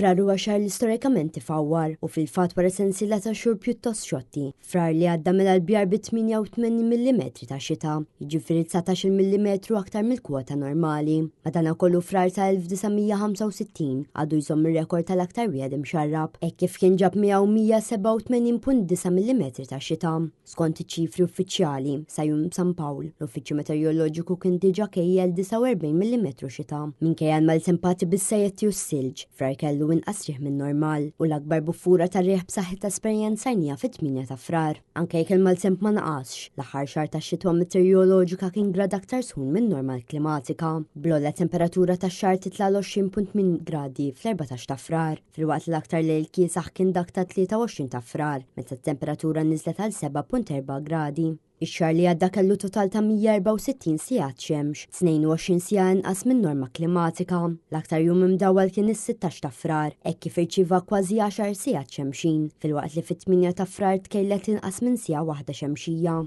Frar huwa xahar li storikament ifawwar u fil-fatt wara sensiela ta' xhur pjuttost xotti. Frar li għadda mill-albjar bi 88 mm ta' xita, jiġifieri 19 mm aktar mill-kwota normali. Madankollu frar ta' 1965 għadu jżomm ir-rekord tal-aktar wieħed imxarrab, hekk kif kien ġab miegħu 187.9 mm ta' xita. Skont iċ-ċifri uffiċjali sa jum San Pawl, l-Uffiċċju Meteoroloġiku kien diġà kejjel 49 mm xita. Minkejja l-maltempati bis-sejjetti u s-silġ, frar kellu inqas rieħ minn normal u l-akbar buffura ta' rieħ b'saħħitha esperjenzajnija fit-8 ta' frar. Anke jekk il-maltemp ma naqasx, l-aħħar xahar tax-xitwa meteoroloġika kien grad aktar sħun minn normal klimatika. Bl-ogħla temperatura tax-xahar titla' l-20.8 gradi fl-14 ta' frar, filwaqt l-aktar lejl kiesaħ kien dak ta' 23 ta' frar, meta t-temperatura niżlet għal 7.4 gradi. Ix-xahar li għadda kellu total ta' 164 sigħat xemx, 22 siegħa inqas minn norma klimatika. L-aktar jum imdawwal kien is-16 ta' frar, hekk kif irċieva kważi 10 sigħat xemxin, filwaqt li fit-8 ta' frar tkejlet inqas minn siegħa waħda xemxija.